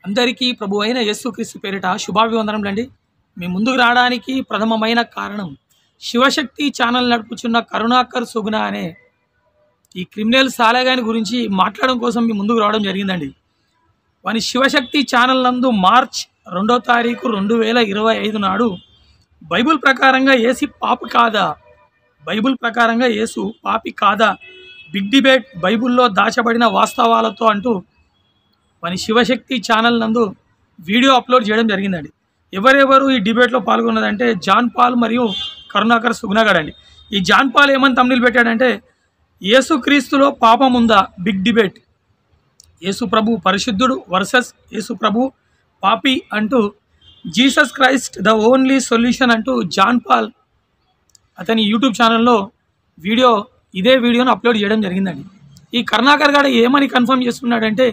అందరికీ ప్రభు అయిన యేసుక్రీస్తు పేరిట శుభాభివందనములండి. మీ ముందుకు రావడానికి ప్రథమమైన కారణం శివశక్తి ఛానల్ నడుపుచున్న కరుణాకర్ సుగుణ అనే ఈ క్రిమినల్ సాలగాని గురించి మాట్లాడడం కోసం మీ ముందుకు రావడం జరిగిందండి. వాని శివశక్తి ఛానల్ నందు మార్చ్ 2వ తారీఖు 2025 నాడు బైబిల్ ప్రకారంగా యేసు పాపి కాదా, బైబిల్ ప్రకారంగా యేసు పాపి కాదా, బిగ్ డిబేట్ బైబిల్లో దాచబడిన వాస్తవాలతో అంటూ మన శివశక్తి ఛానల్ నందు వీడియో అప్లోడ్ చేయడం జరిగిందండి. ఎవరెవరు ఈ డిబేట్లో పాల్గొన్నదంటే జాన్ పాల్ మరియు కరుణాకర్ సుగుణ గారు అండి. ఈ జాన్ పాల్ ఏమని తమ్ముళ్ళు పెట్టాడంటే, యేసుక్రీస్తులో పాపం ఉందా, బిగ్ డిబేట్, యేసు ప్రభు పరిశుద్ధుడు వర్సెస్ యేసు ప్రభు పాపి అంటూ, Jesus Christ the only solution అంటూ జాన్ పాల్ అతని యూట్యూబ్ ఛానల్లో ఇదే వీడియోను అప్లోడ్ చేయడం జరిగిందండి. ఈ కరుణాకర్ గారు ఏమని కన్ఫర్మ్ చేస్తున్నాడంటే,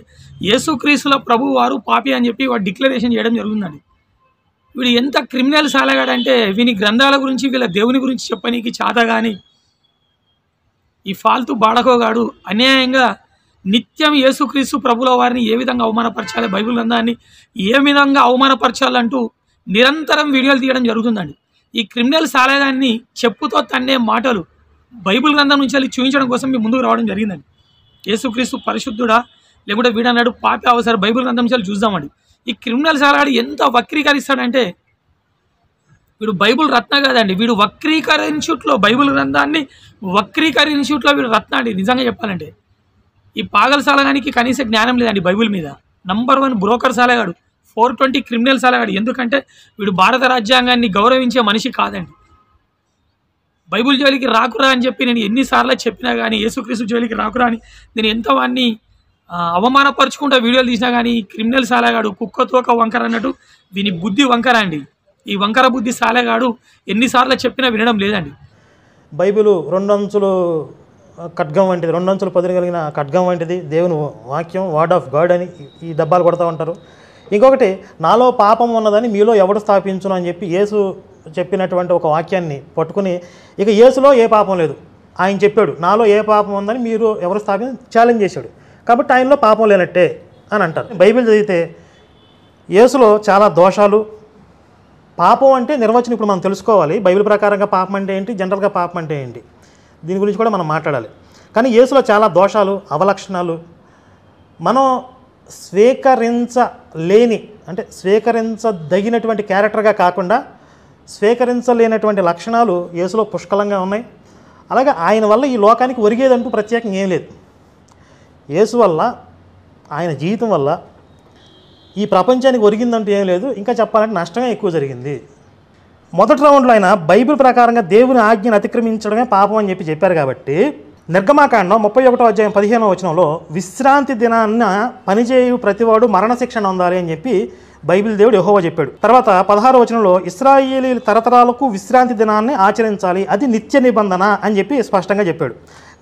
యేసుక్రీస్తుల ప్రభు వారు పాపి అని చెప్పి వాడు డిక్లరేషన్ చేయడం జరుగుతుందండి. వీడు ఎంత క్రిమినల్ సాలగాడంటే, వీని గ్రంథాల గురించి వీళ్ళ దేవుని గురించి చెప్పనీకి చేత కానీ ఈ ఫాల్తు బాడకోగాడు అన్యాయంగా నిత్యం యేసుక్రీస్తు ప్రభుల వారిని ఏ విధంగా అవమానపరచాలి, బైబిల్ గ్రంథాన్ని ఏ విధంగా అవమానపరచాలంటూ నిరంతరం వీడియోలు తీయడం జరుగుతుందండి. ఈ క్రిమినల్ సాలగాన్ని చెప్పుతో తన్నే మాటలు బైబిల్ గ్రంథం నుంచి వెళ్ళి చూపించడం కోసం మీ ముందుకు రావడం జరిగిందండి. యేసుక్రీస్తు పరిశుద్ధుడా లేకుంటే వీడన్నాడు పాపి అవసరం, బైబిల్ గ్రంథం నుంచి వెళ్ళి చూద్దామండి. ఈ క్రిమినల్ సాలగాడు ఎంత వక్రీకరిస్తాడంటే, వీడు బైబిల్ రత్న కాదండి, వీడు వక్రీకరించుట్లో బైబిల్ గ్రంథాన్ని వక్రీకరించుట్లో వీడు రత్న అండి. నిజంగా చెప్పాలంటే ఈ పాగల సాలగానికి కనీస జ్ఞానం లేదండి బైబిల్ మీద. నంబర్ 1 బ్రోకర్ సాలగాడు, 420 క్రిమినల్ సాలగాడు. ఎందుకంటే వీడు భారత రాజ్యాంగాన్ని గౌరవించే మనిషి కాదండి. బైబిల్ జోలికి రాకురా అని చెప్పి నేను ఎన్నిసార్లు చెప్పినా కానీ, యేసుక్రీస్తు జోలికి రాకురా అని నేను ఎంత వాడిని అవమానపరుచుకుంటా వీడియోలు తీసినా కానీ, క్రిమినల్ సాలగాడు కుక్కతోక వంకర అన్నట్టు వీని బుద్ధి వంకర అండి. ఈ వంకర బుద్ధి సాలగాడు ఎన్నిసార్లు చెప్పినా వినడం లేదండి. బైబిలు 2 అంచులు ఖడ్గం వంటిది, 2 అంచులు పదును కలిగిన ఖడ్గం వంటిది, దేవుని వాక్యం వర్డ్ ఆఫ్ గాడ్ అని ఈ దెబ్బలు కొడతా ఉంటారు. ఇంకొకటి, నాలో పాపం ఉన్నదని మీలో ఎవడు స్థాపించును అని చెప్పి యేసు చెప్పినటువంటి ఒక వాక్యాన్ని పట్టుకుని, ఇక యేసులో ఏ పాపం లేదు ఆయన చెప్పాడు, నాలో ఏ పాపం ఉందని మీరు ఎవరు ఛాలెంజ్ చేశాడు, కాబట్టి ఆయనలో పాపం లేనట్టే అని అంటారు. బైబిల్ చదివితే యేసులో చాలా దోషాలు, పాపం అంటే నిర్వచనం ఇప్పుడు మనం తెలుసుకోవాలి. బైబిల్ ప్రకారంగా పాపం అంటే ఏంటి, జనరల్గా పాపం అంటే ఏంటి, దీని గురించి కూడా మనం మాట్లాడాలి. కానీ యేసులో చాలా దోషాలు, అవలక్షణాలు, మనం స్వీకరించలేని అంటే స్వీకరించదగినటువంటి క్యారెక్టర్గా కాకుండా స్వీకరించలేనటువంటి లక్షణాలు యేసులో పుష్కలంగా ఉన్నాయి. అలాగే ఆయన వల్ల ఈ లోకానికి ఒరిగేదంటూ ప్రత్యేకంగా ఏం లేదు. యేసు వల్ల, ఆయన జీవితం వల్ల ఈ ప్రపంచానికి ఒరిగిందంటూ ఏం లేదు. ఇంకా చెప్పాలంటే నష్టమే ఎక్కువ జరిగింది. మొదటి రౌండ్లో ఆయన బైబిల్ ప్రకారంగా దేవుని ఆజ్ఞను అతిక్రమించడమే పాపం అని చెప్పారు. కాబట్టి నిర్గమాకాండం 31వ అధ్యాయం 15వ వచనంలో విశ్రాంతి దినాన్న పనిచేయు ప్రతివాడు మరణశిక్షణ పొందాలి అని చెప్పి బైబిల్ దేవుడు యెహోవా చెప్పాడు. తర్వాత 16వ వచనంలో ఇశ్రాయేలీయుల తరతరాలకు విశ్రాంతి దినాన్ని ఆచరించాలి, అది నిత్య నిబంధన అని చెప్పి స్పష్టంగా చెప్పాడు.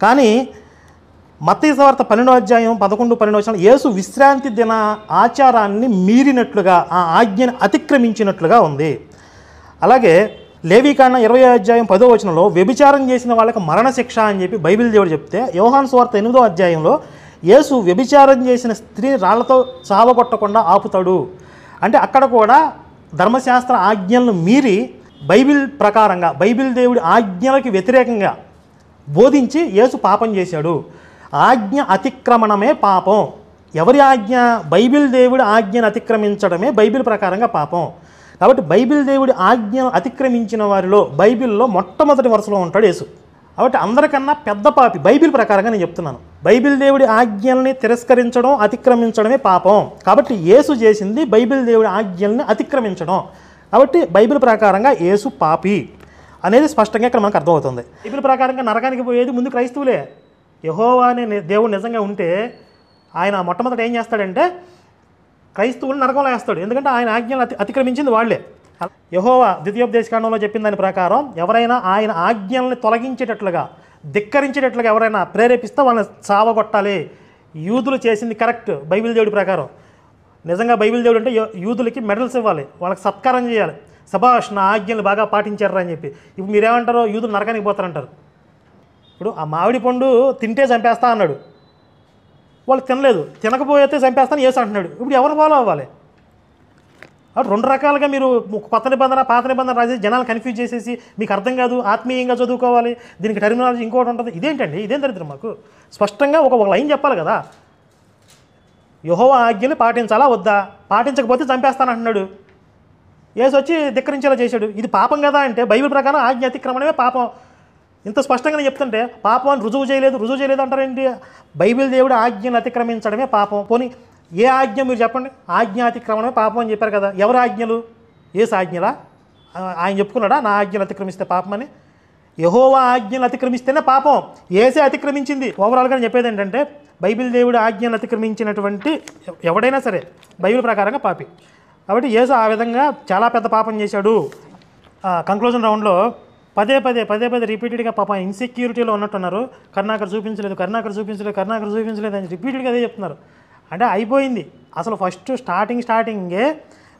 కానీ మత్తయి సువార్త 12వ అధ్యాయం 11-12 వచనం యేసు విశ్రాంతి దిన ఆచారాన్ని మీరినట్లుగా, ఆ ఆజ్ఞను అతిక్రమించినట్లుగా ఉంది. అలాగే లేవీకాండం 20వ అధ్యాయం 10వ వచనంలో వ్యభిచారం చేసిన వాళ్ళకి మరణశిక్ష అని చెప్పి బైబిల్ దేవుడు చెప్తే, యోహాను సువార్త 8వ అధ్యాయంలో యేసు వ్యభిచారం చేసిన స్త్రీని రాళ్లతో చావగొట్టకుండా ఆపుతాడు. అంటే అక్కడ కూడా ధర్మశాస్త్ర ఆజ్ఞలను మీరి బైబిల్ ప్రకారంగా, బైబిల్ దేవుడి ఆజ్ఞలకి వ్యతిరేకంగా బోధించి యేసు పాపం చేశాడు. ఆజ్ఞ అతిక్రమణమే పాపం. ఎవరి ఆజ్ఞ? బైబిల్ దేవుడి ఆజ్ఞను అతిక్రమించడమే బైబిల్ ప్రకారంగా పాపం. కాబట్టి బైబిల్ దేవుడి ఆజ్ఞను అతిక్రమించిన వారిలో బైబిల్లో మొట్టమొదటి వరుసలో ఉంటాడు యేసు. కాబట్టి అందరికన్నా పెద్ద పాపి బైబిల్ ప్రకారంగా నేను చెప్తున్నాను. బైబిల్ దేవుడి ఆజ్ఞల్ని తిరస్కరించడం, అతిక్రమించడమే పాపం. కాబట్టి యేసు చేసింది బైబిల్ దేవుడి ఆజ్ఞల్ని అతిక్రమించడం. కాబట్టి బైబిల్ ప్రకారంగా యేసు పాపి అనేది స్పష్టంగా ఇక్కడ మనకు అర్థమవుతుంది. బైబిల్ ప్రకారంగా నరకానికి పోయేది ముందు క్రైస్తవులే. యెహోవా అనే దేవుడు నిజంగా ఉంటే ఆయన మొట్టమొదట ఏం చేస్తాడంటే క్రైస్తవులు నరకంలో వేస్తాడు. ఎందుకంటే ఆయన ఆజ్ఞలు అతిక్రమించింది వాళ్ళే. యెహోవా ద్వితీయోపదేశకాండంలో చెప్పిన దాని ప్రకారం ఎవరైనా ఆయన ఆజ్ఞల్ని తొలగించేటట్లుగా, ధిక్కరించేటట్లుగా ఎవరైనా ప్రేరేపిస్తే వాళ్ళని చావగొట్టాలి. యూదులు చేసింది కరెక్ట్ బైబిల్ దేవుడి ప్రకారం. నిజంగా బైబిల్ దేవుడు అంటే యూదులకి మెడల్స్ ఇవ్వాలి, వాళ్ళకి సత్కారం చేయాలి. సభాష్, నా ఆజ్ఞలు బాగా పాటించారా అని చెప్పి. ఇప్పుడు మీరేమంటారో, యూదులు నరకానికి పోతారంటారు. ఇప్పుడు ఆ మామిడి పండు తింటే చంపేస్తా అన్నాడు, వాళ్ళు తినలేదు, తినకపోతే చంపేస్తాను యేసు అంటున్నాడు. ఇప్పుడు ఎవరు ఫాలో అవ్వాలి? రెండు రకాలుగా మీరు కొత్త నిబంధన పాత నిబంధన రాసేసి జనాలు కన్ఫ్యూజ్ చేసేసి మీకు అర్థం కాదు, ఆత్మీయంగా చదువుకోవాలి, దీనికి టెర్మినాలజీ ఇంకోటి ఉంటుంది. ఇదేంటండి, ఇదేం దరిద్రం. మాకు స్పష్టంగా ఒక లైన్ చెప్పాలి కదా. యెహోవా ఆజ్ఞలు పాటించాలా వద్దా, పాటించకపోతే చంపేస్తానంటున్నాడు. యేసు వచ్చి ధిక్కరించేలా చేశాడు. ఇది పాపం కదా అంటే బైబిల్ ప్రకారం ఆజ్ఞ అతిక్రమణమే పాపం. ఇంత స్పష్టంగానే చెప్తుంటే పాపం అని రుజువు చేయలేదు అంటారేంటి? బైబిల్ దేవుడు ఆజ్ఞను అతిక్రమించడమే పాపం. పోనీ ఏ ఆజ్ఞ మీరు చెప్పండి? ఆజ్ఞ అతిక్రమణమే పాపం అని చెప్పారు కదా. ఎవరి ఆజ్ఞలు? యేసు ఆజ్ఞలా? ఆయన చెప్పుకున్నాడా నా ఆజ్ఞలు అతిక్రమిస్తే పాపం అని? యెహోవా ఆజ్ఞలు అతిక్రమిస్తేనే పాపం. యేసే అతిక్రమించింది. ఓవరాల్గా చెప్పేది ఏంటంటే బైబిల్ దేవుడు ఆజ్ఞలు అతిక్రమించినటువంటి ఎవడైనా సరే బైబిల్ ప్రకారంగా పాపి. కాబట్టి యేసు ఆ విధంగా చాలా పెద్ద పాపం చేశాడు. కంక్లూజన్ రౌండ్లో పదే పదే రిపీటెడ్గా పాపం ఇన్సెక్యూరిటీలో ఉన్నట్టున్నారు. కరుణాకర్ చూపించలేదు అని రిపీటెడ్గా అదే చెప్తున్నారు. అంటే అయిపోయింది అసలు. ఫస్ట్ స్టార్టింగే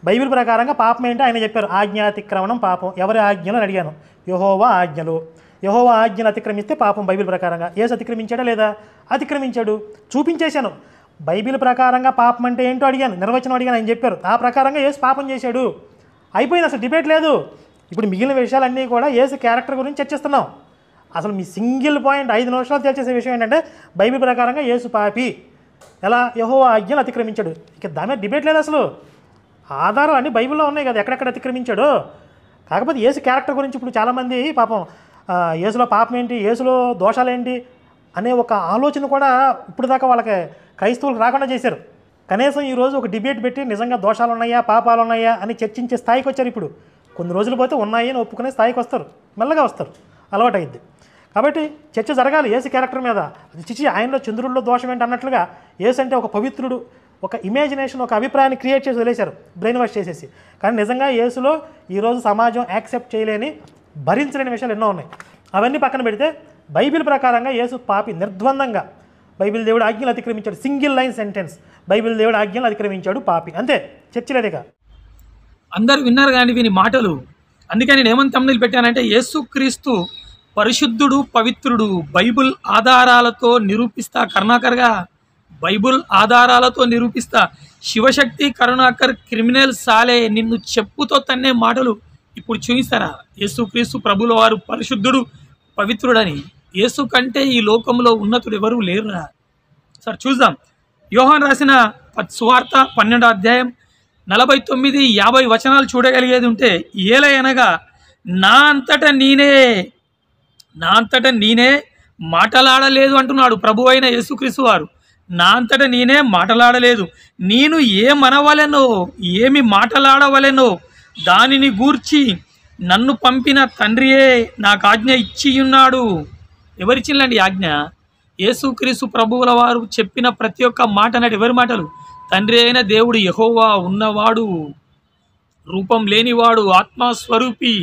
బైబిల్ ప్రకారంగా పాపం ఏంటో ఆయన చెప్పారు. ఆజ్ఞాతిక్రమణం పాపం. ఎవరి ఆజ్ఞలు అని అడిగాను. యెహోవా ఆజ్ఞలు అతిక్రమిస్తే పాపం బైబిల్ ప్రకారంగా. యేసు అతిక్రమించాడా లేదా? అతిక్రమించాడు. చూపించేశాను. బైబిల్ ప్రకారంగా పాపం అంటే ఏంటో అడిగాను, నిర్వచనం అడిగాను, ఆయన చెప్పారు. ఆ ప్రకారంగా యేసు పాపం చేశాడు. అయిపోయింది, అసలు డిబేట్ లేదు. ఇప్పుడు మిగిలిన విషయాలన్నీ కూడా యేసు క్యారెక్టర్ గురించి చర్చిస్తున్నాం. అసలు మీ సింగిల్ పాయింట్ 5 నిమిషాలు తేల్చేసే విషయం ఏంటంటే బైబిల్ ప్రకారంగా యేసు పాపి. ఎలా? యెహోవా ఆజ్ఞలు అతిక్రమించాడు. ఇక దాని మీద డిబేట్ లేదు అసలు. ఆధారాలు అన్నీ బైబిల్లో ఉన్నాయి కదా ఎక్కడెక్కడ అతిక్రమించాడు. కాకపోతే యేసు క్యారెక్టర్ గురించి ఇప్పుడు చాలామంది పాపం యేసులో పాపం ఏంటి, యేసులో దోషాలు ఏంటి అనే ఒక ఆలోచన కూడా ఇప్పుడు దాకా వాళ్ళకి క్రైస్తవులకు రాకుండా చేశారు. కనీసం ఈరోజు ఒక డిబేట్ పెట్టి నిజంగా దోషాలు ఉన్నాయా పాపాలు ఉన్నాయా అని చర్చించే స్థాయికి వచ్చారు. ఇప్పుడు కొన్ని రోజులు పోతే ఉన్నాయి అని ఒప్పుకునే స్థాయికి వస్తారు, మెల్లగా వస్తారు, అలవాటు అయింది. కాబట్టి చర్చ జరగాలి యేసు క్యారెక్టర్ మీద. చిచి ఆయనలో చంద్రుల్లో దోషం ఏంటి అన్నట్లుగా యేసు అంటే ఒక పవిత్రుడు, ఒక ఇమాజినేషన్, ఒక అభిప్రాయాన్ని క్రియేట్ చేసి వదిలేశారు, బ్రెయిన్ వాష్ చేసేసి. కానీ నిజంగా యేసులో ఈరోజు సమాజం యాక్సెప్ట్ చేయలేని, భరించలేని విషయాలు ఎన్నో ఉన్నాయి. అవన్నీ పక్కన పెడితే బైబిల్ ప్రకారంగా యేసు పాపి. నిర్ద్వందంగా బైబిల్ దేవుడు ఆజ్ఞలు అతిక్రమించాడు. సింగిల్ లైన్ సెంటెన్స్, బైబిల్ దేవుడు ఆజ్ఞలు అతిక్రమించాడు పాపి. అంతే, చర్చలేదేగా. అందరూ విన్నారు కానీ వీని మాటలు. అందుకని నేను ఏమని తమ్ముళ్ళు పెట్టానంటే యేసుక్రీస్తు పరిశుద్ధుడు, పవిత్రుడు. బైబిల్ ఆధారాలతో నిరూపిస్తా. కరుణాకర్గా బైబిల్ ఆధారాలతో నిరూపిస్తా. శివశక్తి కరుణాకర్ క్రిమినల్ సాలే నిన్ను చెప్పుతో తన్నే మాటలు ఇప్పుడు చూపిస్తారా? యేసుక్రీస్తు ప్రభుల వారు పరిశుద్ధుడు, పవిత్రుడని. యేసు కంటే ఈ లోకంలో ఉన్నతుడు ఎవరు లేరురా. సార్ చూద్దాం. యోహాను రాసిన సువార్త 12వ అధ్యాయం 49-50 వచనాలు చూడగలిగేది ఉంటే, ఏలయనగా నా అంతటా నేనే మాటలాడలేదు అంటున్నాడు ప్రభు అయిన యేసుక్రీస్తు వారు. నా అంతటా నేనే మాటలాడలేదు, నేను ఏమనవలెనో ఏమి మాటలాడవలెనో దానిని గూర్చి నన్ను పంపిన తండ్రియే నాకు ఆజ్ఞ ఇచ్చి ఉన్నాడు. ఎవరిచ్చిల్లండి ఆజ్ఞ? యేసుక్రీస్తు ప్రభువుల వారు చెప్పిన ప్రతి ఒక్క మాట నాటి ఎవరి మాటలు? తండ్రి అయిన దేవుడు యెహోవా, ఉన్నవాడు, రూపం లేనివాడు, ఆత్మస్వరూపి,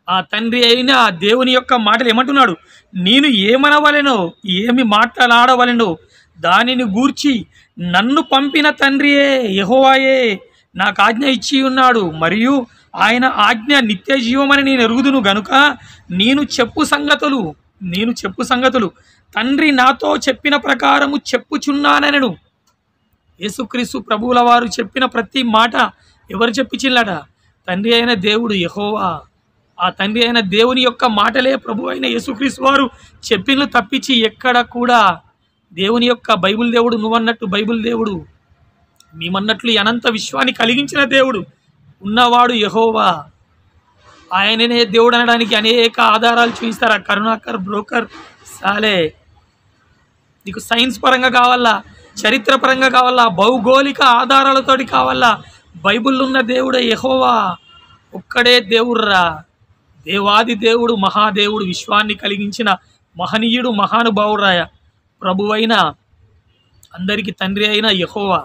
ఆ తండ్రి అయిన దేవుని యొక్క మాటలు ఏమంటున్నాడు? నేను ఏమనవలెనో ఏమి మాట్లాడవలెనో దానిని గూర్చి నన్ను పంపిన తండ్రియే యెహోవాయే నాకు ఆజ్ఞ ఇచ్చి ఉన్నాడు. మరియు ఆయన ఆజ్ఞ నిత్య జీవమని నేను ఎరుగుదును గనుక నేను చెప్పు సంగతులు తండ్రి నాతో చెప్పిన ప్రకారము చెప్పుచున్నానెను. యేసుక్రీస్తు ప్రభువుల వారు చెప్పిన ప్రతి మాట ఎవరు చెప్పించిల్లట? తండ్రి అయిన దేవుడు యెహోవా. ఆ తండ్రి అయిన దేవుని యొక్క మాటలే ప్రభు అయిన యేసుక్రీస్తు వారు చెప్పిన తప్పించి ఎక్కడ కూడా దేవుని యొక్క బైబిల్ దేవుడు నువ్వన్నట్టు బైబిల్ దేవుడు, మేమన్నట్లు అనంత విశ్వాన్ని కలిగించిన దేవుడు, ఉన్నవాడు యెహోవా, ఆయననే దేవుడు అనడానికి అనేక ఆధారాలు చూపిస్తారు. ఆ కరుణాకర్ బ్రోకర్ సాలే. నీకు సైన్స్ పరంగా కావాలా, చరిత్ర పరంగా కావాలా, భౌగోళిక ఆధారాలతోటి కావాలా, బైబిల్లో ఉన్న దేవుడే యెహోవా ఒక్కడే దేవుడురా. దేవాది దేవుడు, మహాదేవుడు, విశ్వాన్ని కలిగించిన మహనీయుడు, మహానుభావురాయ ప్రభువైన అందరికీ తండ్రి అయిన యెహోవా.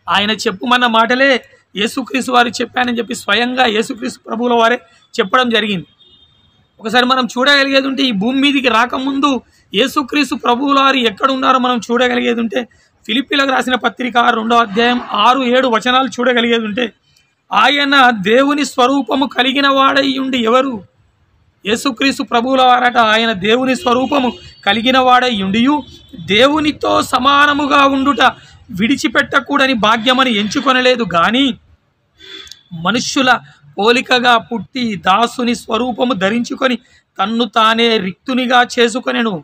ఆయన చెప్పుమన్న మాటలే యేసుక్రీస్తు వారు చెప్పానని చెప్పి స్వయంగా యేసుక్రీస్తు ప్రభువుల వారే చెప్పడం జరిగింది. ఒకసారి మనం చూడగలిగేది ఉంటే, ఈ భూమి మీదకి రాకముందు యేసుక్రీస్తు ప్రభువుల వారు ఎక్కడ ఉన్నారో మనం చూడగలిగేది ఉంటే, ఫిలిప్పీలకు రాసిన పత్రిక 2వ అధ్యాయం 6-7 వచనాలు చూడగలిగేది ఉంటే, ఆయన దేవుని స్వరూపము కలిగిన వాడై ఉండి ఎవరు? యేసుక్రీస్తు ప్రభువుల వారట. ఆయన దేవుని స్వరూపము కలిగిన వాడై ఉండియు దేవునితో సమానముగా ఉండుట విడిచిపెట్టకూడని భాగ్యమని ఎంచుకొనలేదు, కానీ మనుష్యుల పోలికగా పుట్టి దాసుని స్వరూపము ధరించుకొని తన్ను తానే రిక్తునిగా చేసుకొనెను.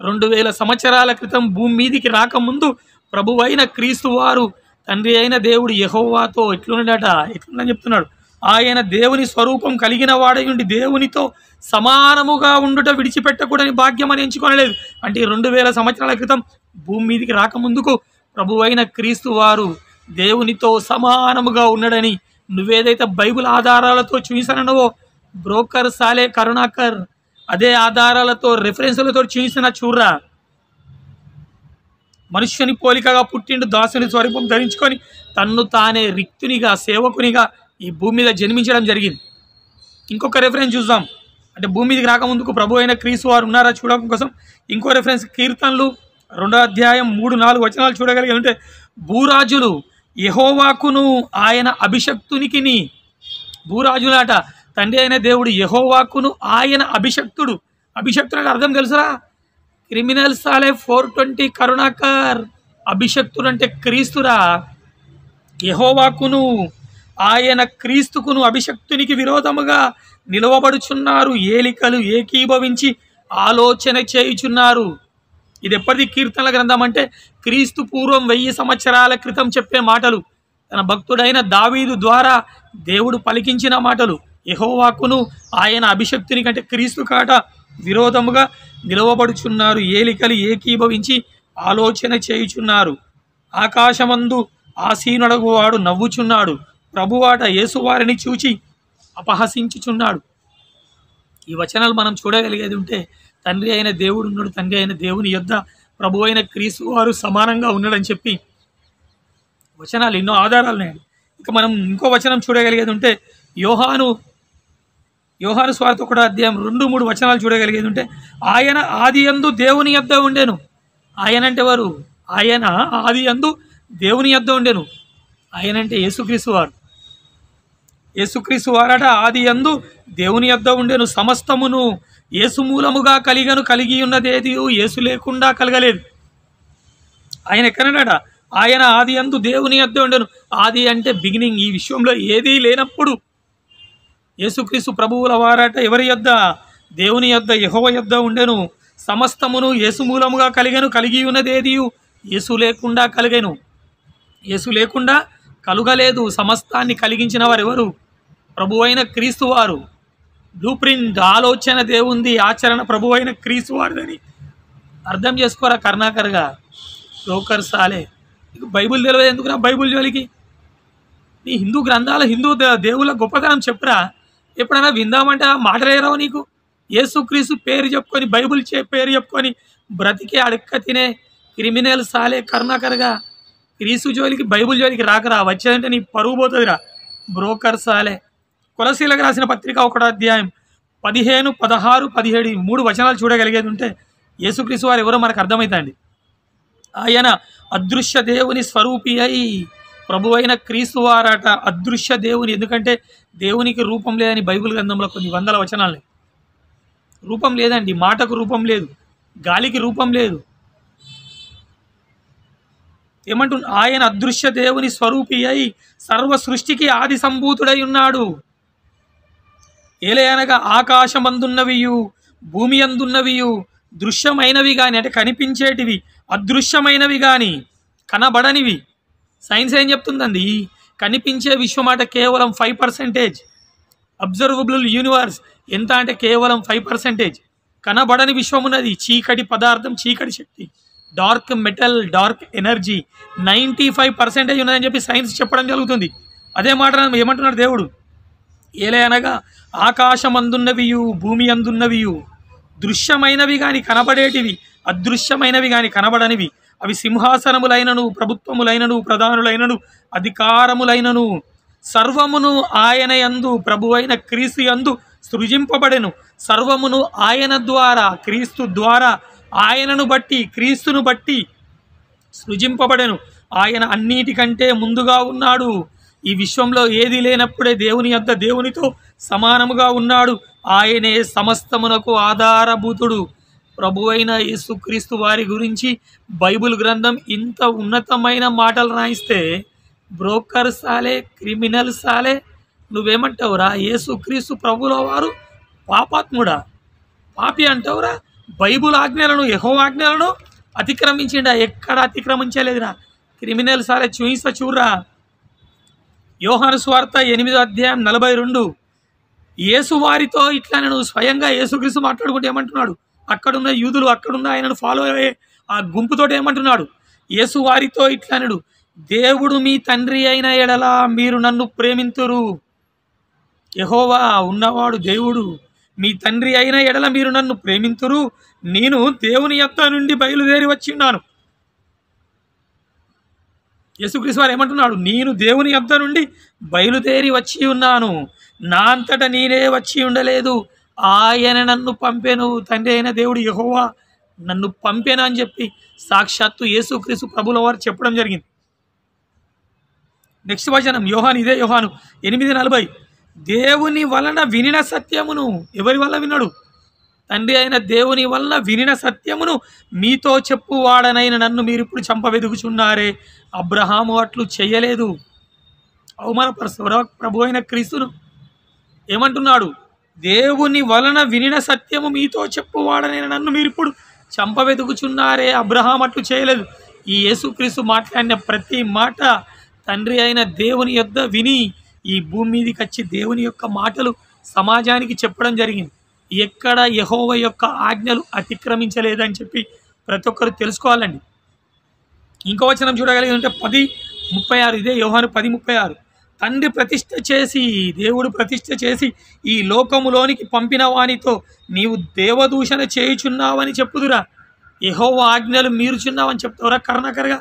2000 సంవత్సరాల క్రితం భూమి మీదికి రాకముందు ప్రభువైన క్రీస్తు వారు తండ్రి అయిన దేవుడు యెహోవాతో ఎట్లుందని చెప్తున్నాడు. ఆయన దేవుని స్వరూపం కలిగిన వాడయుండి దేవునితో సమానముగా ఉండుట విడిచిపెట్టకూడని భాగ్యం అని ఎంచుకొనలేదు. అంటే 2000 సంవత్సరాల క్రితం భూమి మీదికి రాకముందుకు ప్రభువైన క్రీస్తు వారు దేవునితో సమానముగా ఉన్నాడని నువ్వేదైతే బైబిల్ ఆధారాలతో చూసానో బ్రోకర్ సాలే కరుణాకర్ అదే ఆధారాలతో రెఫరెన్సులతో చూసిన చూర్రా. మనుష్యుని పోలికగా పుట్టిండు, దాసుని స్వరూపం ధరించుకొని తన్ను తానే రిక్తునిగా సేవకునిగా ఈ భూమి మీద జన్మించడం జరిగింది. ఇంకొక రెఫరెన్స్ చూద్దాం. అంటే భూమి మీదకి రాకముందుకు ప్రభు అయిన క్రీస్తు వారు ఉన్నారా చూడడం కోసం ఇంకో రెఫరెన్స్ కీర్తనలు 2వ అధ్యాయం 3-4 వచనాలు చూడగలిగి ఉంటే, భూరాజులు యెహోవాకును ఆయన అభిషక్తునికిని, భూరాజులాట తండ్రి అయిన దేవుడు యెహోవాకును ఆయన అభిషక్తుడు అంటే అర్థం తెలుసురా? క్రిమినల్ సాలే 420 కరుణాకర్ అభిషక్తుడు అంటే క్రీస్తురా. యెహోవాకును ఆయన క్రీస్తుకును అభిషక్తునికి విరోధముగా నిలవబడుచున్నారు, ఏలికలు ఏకీభవించి ఆలోచన చేయుచున్నారు. ఇది ఎప్పటిది కీర్తనల గ్రంథం అంటే క్రీస్తు పూర్వం 1000 సంవత్సరాల క్రితం చెప్పే మాటలు, తన భక్తుడైన దావీదు ద్వారా దేవుడు పలికించిన మాటలు. యెహోవాకును ఆయన అభిషక్తుని కంటే క్రీస్తు కాట విరోధముగా నిలవబడుచున్నారు, ఏలికలు ఏకీభవించి ఆలోచన చేయుచున్నారు. ఆకాశమందు ఆసీనుడగువాడు నవ్వుచున్నాడు, ప్రభువాట యేసువారిని చూచి అపహసించుచున్నాడు. ఈ వచనాలు మనం చూడగలిగేది ఉంటే తండ్రి అయిన దేవుడు ఉన్నాడు, తండ్రి అయిన దేవుని యొద్ద ప్రభు అయిన క్రీస్తు వారు సమానంగా ఉన్నాడని చెప్పి వచనాలు ఎన్నో ఆధారాలు ఉన్నాయి. ఇక మనం ఇంకో వచనం చూడగలిగేది ఉంటే యోహాను స్వార్త 1వ అధ్యాయం 2-3 వచనాలు చూడగలిగేది ఉంటే, ఆయన ఆదియందు దేవుని యొద్ద ఉండెను. ఆయన అంటే వారు, ఆయన ఆదియందు దేవుని యొద్ద ఉండెను. ఆయన అంటే యేసుక్రీస్తు వారు. యేసుక్రీస్తు వారట ఆదియందు దేవుని యొద్ద ఉండెను, సమస్తమును యేసు మూలముగా కలిగి ఉన్నదేది యేసు లేకుండా కలగలేదు. ఆయన ఎక్కడన్నాడ? ఆయన ఆదియందు దేవుని యొద్ద ఉండెను. ఆది అంటే బిగినింగ్. ఈ విశ్వంలో ఏదీ లేనప్పుడు యేసుక్రీస్తు ప్రభువుల వారట ఎవరి యొద్ద? దేవుని యొద్ద, యెహోవా యొద్ద ఉండెను. సమస్తమును యేసు మూలముగా కలిగి ఉన్నదేది యేసు లేకుండా కలగెను. యేసు లేకుండా కలుగలేదు. సమస్తాన్ని కలిగించిన వారు ఎవరు? ప్రభు అయిన క్రీస్తు వారు. బ్లూ ప్రింట్ ఆలోచన దేవుంది, ఆచరణ ప్రభు అయిన క్రీస్తు వారిదని అర్థం చేసుకోరా కరుణాకర్గా. బ్రోకర్ సాలే బైబుల్ తెలియదు ఎందుకురా బైబుల్ జోలికి? నీ హిందూ గ్రంథాలు హిందూ దేవుళ్ళ గొప్పతనం చెప్పురా. ఎప్పుడైనా విందామంటే మాటలేరావు నీకు? యేసుక్రీస్తు పేరు చెప్పుకొని బైబుల్ పేరు చెప్పుకొని బ్రతికే అడక్క తినే క్రిమినల్ సాలే కరుణాకర్గా క్రీస్తు జోలికి బైబుల్ జోలికి రాకరా. వచ్చేదంటే నీ పరువు పోతుందిరా బ్రోకర్ సాలే. కొలసీలకు రాసిన పత్రిక 1వ అధ్యాయం 15, 16, 17 3 వచనాలు చూడగలిగేది ఉంటే యేసుక్రీస్తు వారు ఎవరో మనకు అర్థమవుతాండి. ఆయన అదృశ్య దేవుని స్వరూపి అయి ప్రభు అయిన క్రీస్తు వారట అదృశ్య దేవుని. ఎందుకంటే దేవునికి రూపం లేదని బైబిల్ గ్రంథంలో కొన్ని వందల వచనాలు. రూపం లేదండి, మాటకు రూపం లేదు, గాలికి రూపం లేదు. ఏమంటున్నా? ఆయన అదృశ్య దేవుని స్వరూపి అయి సర్వ సృష్టికి ఆది సంభూతుడై ఉన్నాడు. ఏలయనగా ఆకాశమందున్నవియు భూమి అందున్నవియు దృశ్యమైనవి కానీ, అంటే కనిపించేటివి, అదృశ్యమైనవి కానీ కనబడనివి. సైన్స్ ఏం చెప్తుందండి? కనిపించే విశ్వం అంటే కేవలం 5%. అబ్జర్వబుల్ యూనివర్స్ ఎంత అంటే కేవలం 5%. కనబడని విశ్వం ఉన్నది, చీకటి పదార్థం, చీకటి శక్తి, డార్క్ మెటల్, డార్క్ ఎనర్జీ 95% ఉన్నదని చెప్పి సైన్స్ చెప్పడం జరుగుతుంది. అదే మాట ఏమంటున్నాడు దేవుడు? ఏలే అనగా ఆకాశమందున్నవియు భూమి అందున్నవియు దృశ్యమైనవి కానీ కనబడేటివి, అదృశ్యమైనవి కానీ కనబడనివి, అవి సింహాసనములైనను, ప్రభుత్వములైనను, ప్రధానులైనను, అధికారములైనను సర్వమును ఆయన యందు, ప్రభువైన క్రీస్తు యందు సృజింపబడెను. సర్వమును ఆయన ద్వారా, క్రీస్తు ద్వారా, ఆయనను బట్టి, క్రీస్తును బట్టి సృజింపబడెను. ఆయన అన్నిటికంటే ముందుగా ఉన్నాడు. ఈ విశ్వంలో ఏది లేనప్పుడే దేవుని యొద్ద దేవునితో సమానముగా ఉన్నాడు. ఆయనే సమస్తమునకు ఆధారభూతుడు. ప్రభువైన యేసుక్రీస్తు వారి గురించి బైబిల్ గ్రంథం ఇంత ఉన్నతమైన మాటలు రాయిస్తే బ్రోకర్ సాలే, క్రిమినల్ సాలే, నువ్వేమంటావురా? యేసుక్రీస్తు ప్రభుల వారు పాపాత్ముడా, పాపి అంటావురా? బైబుల్ ఆజ్ఞలను, యెహోవా ఆజ్ఞలను అతిక్రమించిండా? ఎక్కడ అతిక్రమించలేదురా. క్రిమినల్ సాలే చూర్రా. యోహాను సువార్త 8వ అధ్యాయం 42. యేసు వారితో ఇట్లా నేను స్వయంగా యేసుక్రీస్తు మాట్లాడుకుంటే ఏమంటున్నాడు? అక్కడున్న యూదులు, అక్కడున్న ఆయనను ఫాలో అయ్యే ఆ గుంపుతో ఏమంటున్నాడు? యేసు వారితో ఇట్లనడు, దేవుడు మీ తండ్రి అయిన ఎడల మీరు నన్ను ప్రేమింతురు. యెహోవా ఉన్నవాడు దేవుడు. మీ తండ్రి అయిన ఎడల మీరు నన్ను ప్రేమింతురు. నేను దేవుని యొద్ద నుండి బయలుదేరి వచ్చిన్నాను. యేసుక్రీస్తు వారు ఏమంటున్నాడు? నేను దేవుని యొద్ద నుండి బయలుదేరి వచ్చి ఉన్నాను. నా అంతటా నేనే వచ్చి ఉండలేదు, ఆయన నన్ను పంపెను. తండ్రి అయిన దేవుడు యెహోవా నన్ను పంపెను అని చెప్పి సాక్షాత్తు యేసుక్రీస్తు ప్రభుల వారు చెప్పడం జరిగింది. నెక్స్ట్ వచనం ఇదే యోహాను 8:40. దేవుని వలన వినిన సత్యమును, ఎవరి వల్ల విన్నాడు? తండ్రి అయిన దేవుని వలన వినిన సత్యమును మీతో చెప్పువాడనైన నన్ను మీరు ఇప్పుడు చంపవెదుగుచున్నారే. అబ్రహాము అట్లు చేయలేదు. అవమానపరుస్తారా ప్రభు అయిన క్రీస్తును? ఏమంటున్నాడు? దేవుని వలన వినిన సత్యము మీతో చెప్పువాడనైన నన్ను మీరు ఇప్పుడు చంపవెదుగుచున్నారే. అబ్రహాం అట్లు చేయలేదు. ఈ యేసుక్రీస్తు మాట్లాడిన ప్రతి మాట తండ్రి అయిన దేవుని యొద్ద విని ఈ భూమి మీదకి వచ్చి దేవుని యొక్క మాటలు సమాజానికి చెప్పడం జరిగింది. ఎక్కడ యెహోవా యొక్క ఆజ్ఞలు అతిక్రమించలేదని చెప్పి ప్రతి ఒక్కరు తెలుసుకోవాలండి. ఇంకో వచనం చూడగలిగి ఉంటే 10:36. ఇదే యోహాను 10:36. తండ్రి ప్రతిష్ఠ చేసి, దేవుడు ప్రతిష్ఠ చేసి ఈ లోకములోనికి పంపిన వానితో నీవు దేవదూషణ చేయుచున్నావని చెప్పుదురా. యెహోవా ఆజ్ఞలు మీరుచున్నావని చెప్తావురా కర్ణకరగా?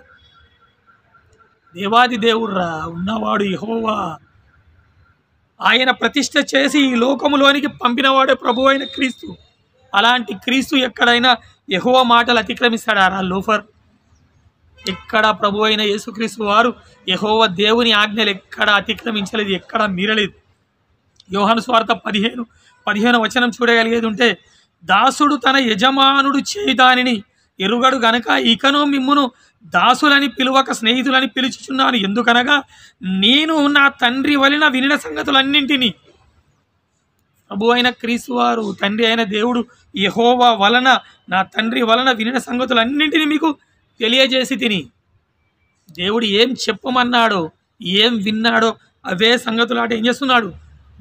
దేవాది దేవుడురా, ఉన్నవాడు యెహోవా. ఆయన ప్రతిష్ఠ చేసి ఈ లోకములోనికి పంపినవాడే ప్రభు అయిన క్రీస్తు. అలాంటి క్రీస్తు ఎక్కడైనా యెహోవా మాటలు అతిక్రమిస్తాడారా? లోఫర్. ఎక్కడ ప్రభు అయిన యేసుక్రీస్తు వారు యెహోవా దేవుని ఆజ్ఞలు ఎక్కడ అతిక్రమించలేదు, ఎక్కడ మీరలేదు. యోహాను సువార్త 15 వచనం చూడగలిగేది ఉంటే, దాసుడు తన యజమానుడు చేయదానిని ఎరుగడు గనక ఇకను మిమ్మును దాసులని పిలువక స్నేహితులని పిలుచుచున్నాను. ఎందుకనగా నేను నా తండ్రి వలన వినిన సంగతులన్నింటినీ, ప్రభు అయిన క్రీస్తు వారు తండ్రి అయిన దేవుడు యెహోవా వలన, నా తండ్రి వలన వినిన సంగతులన్నింటినీ మీకు తెలియజేసి తిని. దేవుడు ఏం చెప్పమన్నాడో, ఏం విన్నాడో అవే సంగతులు ఏం చేస్తున్నాడు?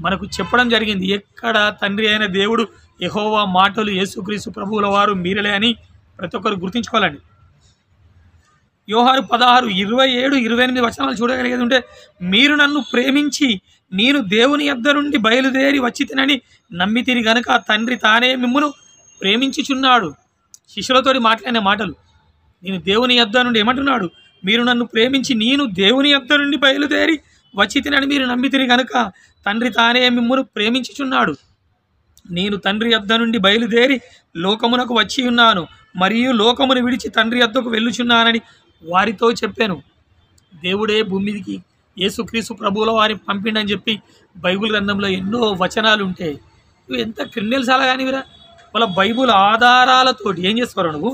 మనకు చెప్పడం జరిగింది. ఎక్కడ తండ్రి అయిన దేవుడు యెహోవా మాటలు యేసుక్రీస్తు ప్రభువుల వారు మీరలే అని ప్రతి ఒక్కరు గుర్తుంచుకోవాలండి. యోహాను 16:27-28 వచనాలు చూడగలిగేది ఉంటే, మీరు నన్ను ప్రేమించి నేను దేవుని యొద్ద నుండి బయలుదేరి వచ్చి తినని నమ్మితిరి గనుక తండ్రి తానే మిమ్మును ప్రేమించుచున్నాడు. శిష్యులతోటి మాట్లాడిన మాటలు. నేను దేవుని యొద్ద నుండి ఏమంటున్నాడు? మీరు నన్ను ప్రేమించి నేను దేవుని యొద్ద నుండి బయలుదేరి వచ్చి తినని మీరు నమ్మితిరి గనుక తండ్రి తానే మిమ్మును ప్రేమించుచున్నాడు. నేను తండ్రి యొద్ద నుండి బయలుదేరి లోకమునకు వచ్చి ఉన్నాను, మరియు లోకమును విడిచి తండ్రి యొద్దకు వెళ్ళుచున్నానని వారితో చెప్పాను. దేవుడే భూమి మీదకి యేసుక్రీస్తు ప్రభువుల వారిని పంపిండని చెప్పి బైబిల్ గ్రంథంలో ఎన్నో వచనాలు ఉంటే నువ్వు ఎంత క్రిమినల్స్ అలా కానివిరా? వాళ్ళ బైబిల్ ఆధారాలతోటి ఏం చేస్తావు నువ్వు?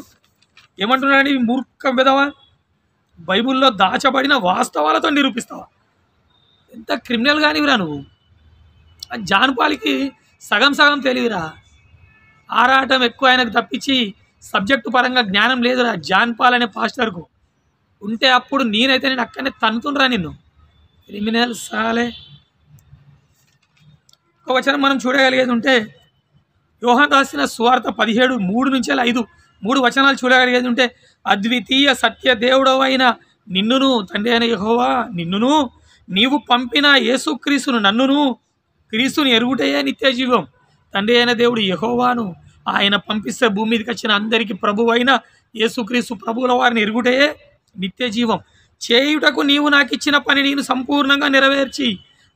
ఏమంటున్నాడని మూర్ఖ విధవా? బైబిల్లో దాచబడిన వాస్తవాలతో నిరూపిస్తావా? ఎంత క్రిమినల్ కానివిరా నువ్వు? ఆ జాన్పాల్కి సగం తెలియదురా. ఆరాటం ఎక్కువ ఆయనకు తప్పించి సబ్జెక్టు పరంగా జ్ఞానం లేదురా జాన్పాల్ అనే పాస్టర్కు. ఉంటే అప్పుడు నేనైతే నేను అక్కడనే తన్నుతుండ్రా నిన్ను. క్రిమినల్ సాలే. ఒక వచనం మనం చూడగలిగేది ఉంటే, యోహాను రాసిన సువార్త 17:3-5 3 వచనాలు చూడగలిగేది ఉంటే, అద్వితీయ సత్య దేవుడవైన నిన్నును, తండ్రి అయిన యెహోవా నిన్నును, నీవు పంపిన యేసుక్రీస్తును నన్నును, క్రీస్తుని ఎరుగుటయే నిత్య జీవం. తండ్రి అయిన దేవుడు యెహోవాను, ఆయన పంపిస్తే భూమి మీదకి వచ్చిన అందరికీ ప్రభువు అయిన యేసుక్రీస్తు ప్రభువుల వారిని ఎరుగుటయే నిత్య జీవం. చేయుటకు నీవు నాకు ఇచ్చిన పని నేను సంపూర్ణంగా నెరవేర్చి,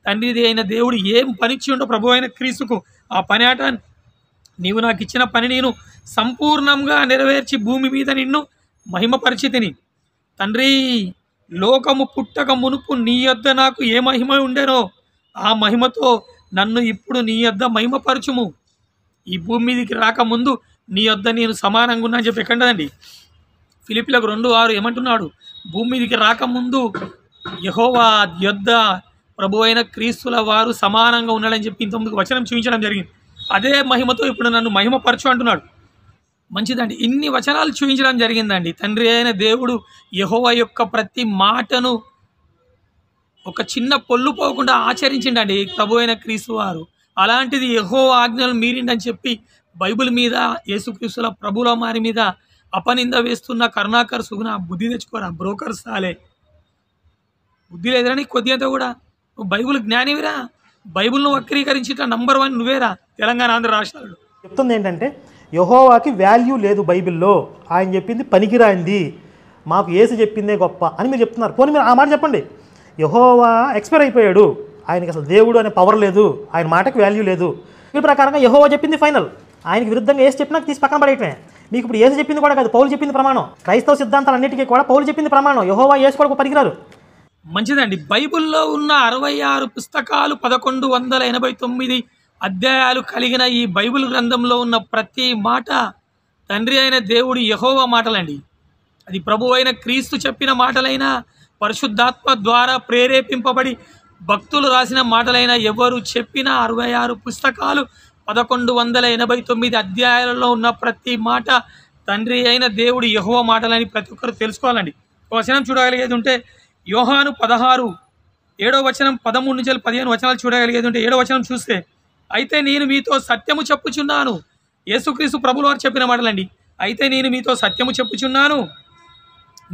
తండ్రిది అయిన దేవుడు ఏం పనిచ్చి ఉండో ప్రభు అయిన క్రీస్తుకు ఆ పని ఆట, నీవు నాకు ఇచ్చిన పని నేను సంపూర్ణంగా నెరవేర్చి భూమి మీద నిన్ను మహిమపరిచితిని. తండ్రి, లోకము పుట్టక మునుపు నీ యొద్ద నాకు ఏ మహిమ ఉండేనో ఆ మహిమతో నన్ను ఇప్పుడు నీ యొద్ద మహిమపరచుము. ఈ భూమి మీదకి రాకముందు నీ యొద్ద నేను సమానంగా ఉన్నా అని చెప్పి ఎక్కడండి? ఫిలిప్పీలకు 2:6 ఏమంటున్నాడు? భూమి మీదకి రాకముందు యెహోవా యొద్ద ప్రభు అయిన క్రీస్తుల వారు సమానంగా ఉన్నాడని చెప్పి ఇంతకుముందు వచనం చూపించడం జరిగింది. అదే మహిమతో ఇప్పుడు నన్ను మహిమపరచు అంటున్నాడు. మంచిదండి. ఇన్ని వచనాలు చూపించడం జరిగిందండి. తండ్రి అయిన దేవుడు యెహోవా యొక్క ప్రతి మాటను ఒక చిన్న పొల్లు పోకుండా ఆచరించిండండి ప్రభు అయిన క్రీస్తు వారు. అలాంటిది యెహోవా ఆజ్ఞలు మీరిండని చెప్పి బైబిల్ మీద, యేసుక్రీస్తుల ప్రభుల వారి మీద అపనింద వేస్తున్న కరుణాకర్ సుగుణ బుద్ధి తెచ్చుకోరా బ్రోకర్ సాలే. బుద్ధి లేదురా నీకు కొద్దిగా కూడా. నువ్వు బైబిల్ జ్ఞానివిరా. బైబిల్ను వక్రీకరించి ఇట్లా నంబర్ 1 నువ్వేరా తెలంగాణ ఆంధ్ర రాష్ట్రాల్లో. చెప్తుంది ఏంటంటే యెహోవాకి వాల్యూ లేదు బైబిల్లో, ఆయన చెప్పింది పనికిరాంది, మాకు యేసు చెప్పిందే గొప్ప అని మీరు చెప్తున్నారు. పోనీ మీరు ఆ మాట చెప్పండి. యెహోవా ఎక్స్పైర్ అయిపోయాడు, ఆయనకి అసలు దేవుడు అనే పవర్ లేదు, ఆయన మాటకి వాల్యూ లేదు. ఈ ప్రకారంగా యెహోవా చెప్పింది ఫైనల్, ఆయనకి విరుద్ధంగా యేసు చెప్పినా తీసి పక్కన పడేయటమే. మీకు ఇప్పుడు యేసు చెప్పింది కూడా కాదు, పౌలు చెప్పింది ప్రమాణం. క్రైస్తవ సిద్ధాంతాలన్నిటికీ కూడా పౌలు చెప్పింది ప్రమాణం. యెహోవా యేసు కూడా పనికిరారు. మంచిదండి. బైబిల్లో ఉన్న 66 పుస్తకాలు 1189 అధ్యాయాలు కలిగిన ఈ బైబిల్ గ్రంథంలో ఉన్న ప్రతి మాట తండ్రి అయిన దేవుడు యెహోవా మాటలండి. అది ప్రభు అయిన క్రీస్తు చెప్పిన మాటలైనా, పరిశుద్ధాత్మ ద్వారా ప్రేరేపింపబడి భక్తులు రాసిన మాటలైనా, ఎవరు చెప్పిన 66 పుస్తకాలు 1189 అధ్యాయాలలో ఉన్న ప్రతి మాట తండ్రి అయిన దేవుడు యెహోవా మాటలని ప్రతి ఒక్కరు తెలుసుకోవాలండి. వచనం చూడగలిగేది ఉంటే యోహాను 16 7వ వచనం 13 నుంచి 15 వచనాలు చూడగలిగేది ఉంటే 7వ వచనం చూస్తే, అయితే నేను మీతో సత్యము చెప్పుచున్నాను. యేసుక్రీస్తు ప్రభుల వారు చెప్పిన మాటలండి. అయితే నేను మీతో సత్యము చెప్పుచున్నాను,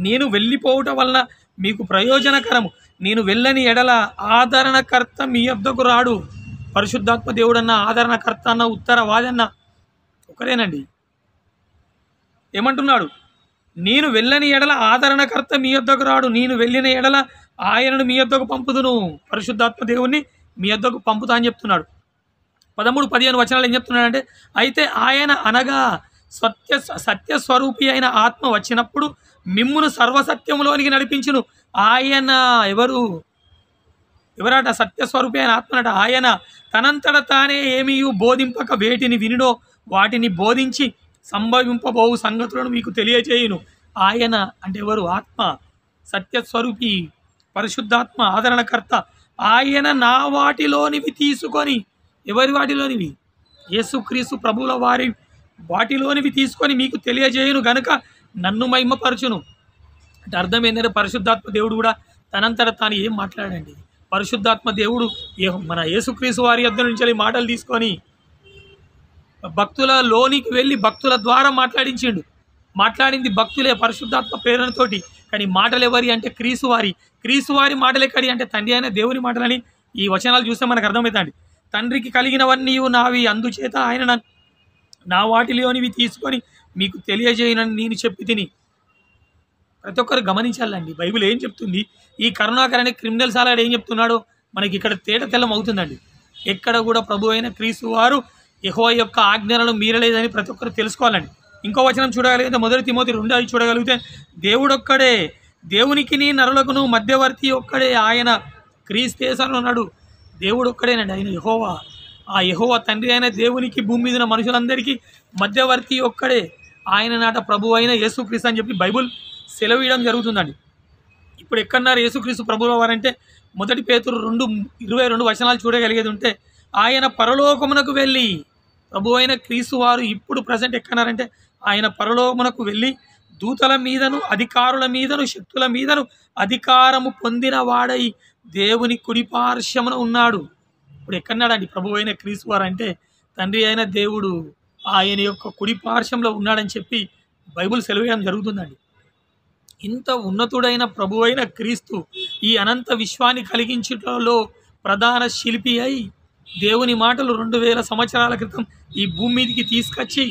నేను వెళ్ళిపోవటం వలన మీకు ప్రయోజనకరము, నేను వెళ్ళని ఎడల ఆదరణకర్త మీ యొద్దకు రాడు. పరిశుద్ధాత్మ దేవుడన్న, ఆదరణకర్త అన్న, ఉత్తరవాదన్న ఒకరేనండి. ఏమంటున్నాడు? నేను వెళ్ళని ఎడల ఆదరణకర్త మీ యొద్దకు రాడు, నేను వెళ్ళిన ఎడల ఆయనను మీ యొద్దకు పంపుదును. పరిశుద్ధాత్మ దేవుణ్ణి మీ యొద్దకు పంపుతా అని చెప్తున్నాడు. 13-15 వచనాలు ఏం చెప్తున్నాడంటే, అయితే ఆయన అనగా సత్యస్వరూపి అయిన ఆత్మ వచ్చినప్పుడు మిమ్మును సర్వసత్యములోనికి నడిపించును. ఆయన ఎవరట? సత్యస్వరూపి అయిన ఆత్మనట. ఆయన తనంతట తానే ఏమీ బోధింపక వేటిని వినుడో వాటిని బోధించి సంభవింపబోవు సంగతులను మీకు తెలియజేయును. ఆయన అంటే ఎవరు? ఆత్మ, సత్యస్వరూపి, పరిశుద్ధాత్మ, ఆదరణకర్త. ఆయన నా వాటిలోనివి తీసుకొని, ఎవరి వాటిలోనివి? యేసుక్రీస్తు ప్రభువుల వారి వాటిలోనివి తీసుకొని మీకు తెలియజేయును గనుక నన్ను మహిమపరచును. అంటే అర్థం ఏంటంటే పరిశుద్ధాత్మ దేవుడు కూడా తనంతట తాను ఏం మాట్లాడండి. పరిశుద్ధాత్మ దేవుడు మన యేసుక్రీస్తు వారి యొద్ద నుంచి మాటలు తీసుకొని భక్తుల లోనికి వెళ్ళి భక్తుల ద్వారా మాట్లాడించిండు. మాట్లాడింది భక్తులే పరిశుద్ధాత్మ ప్రేరణతోటి. కానీ మాటలు ఎవరి అంటే క్రీస్తు వారి మాటలు ఎక్కడి అంటే తండ్రి అయిన దేవుని మాటలని ఈ వచనాలు చూస్తే మనకు అర్థమవుతాండి. తండ్రికి కలిగినవన్నీ నావి, అందుచేత ఆయన నా వాటిలోనివి తీసుకొని మీకు తెలియజేయనని నేను చెప్పి తిని. ప్రతి ఒక్కరు గమనించాలండి బైబిల్ ఏం చెప్తుంది. ఈ కరుణాకర్ అనే క్రిమినల్ సాలాడు ఏం చెప్తున్నాడో మనకి ఇక్కడ తేట తెల్లం అవుతుందండి. ఎక్కడ కూడా ప్రభు అయిన క్రీస్తు వారు యెహోవా యొక్క ఆజ్ఞలను మీరలేదని ప్రతి ఒక్కరు తెలుసుకోవాలండి. ఇంకో వచనం చూడగలిగితే 1 తిమోతి 2:5 చూడగలిగితే, దేవుడొక్కడే, దేవునికి నరులకును మధ్యవర్తి ఒక్కడే, ఆయన క్రీస్తేసను అన్నాడు. దేవుడు ఒక్కడేనండి, ఆయన యెహోవా. ఆ యెహోవా తండ్రి అయిన దేవునికి భూమి మీద ఉన్న మనుషులందరికీ మధ్యవర్తి ఒక్కడే, ఆయన నాట ప్రభు అయిన యేసుక్రీస్తు అని చెప్పి బైబుల్ సెలవియడం జరుగుతుందండి. ఇప్పుడు ఎక్కడన్నారు యేసుక్రీస్తు ప్రభువుల వారంటే 1 పేతురు 2:22 వచనాలు చూడగలిగేది ఉంటే, ఆయన పరలోకమునకు వెళ్ళి, ప్రభు అయిన క్రీస్తు వారు ఇప్పుడు ప్రజెంట్ ఎక్కన్నారంటే ఆయన పరలోకమునకు వెళ్ళి దూతల మీదను అధికారుల మీదను శక్తుల మీదను అధికారము పొందిన వాడై దేవుని కుడిపార్శ్వమున ఉన్నాడు. ఇప్పుడు ఎక్కడున్నాడండి ప్రభు అయిన క్రీస్తు వారు అంటే తండ్రి అయిన దేవుడు ఆయన యొక్క కుడిపార్శ్వంలో ఉన్నాడని చెప్పి బైబిల్ సెలవేయడం జరుగుతుందండి. ఇంత ఉన్నతుడైన ప్రభు అయిన క్రీస్తు ఈ అనంత విశ్వాన్ని కలిగించుటలో ప్రధాన శిల్పి అయి దేవుని మాటలు 2000 సంవత్సరాల క్రితం ఈ భూమి మీదకి తీసుకొచ్చి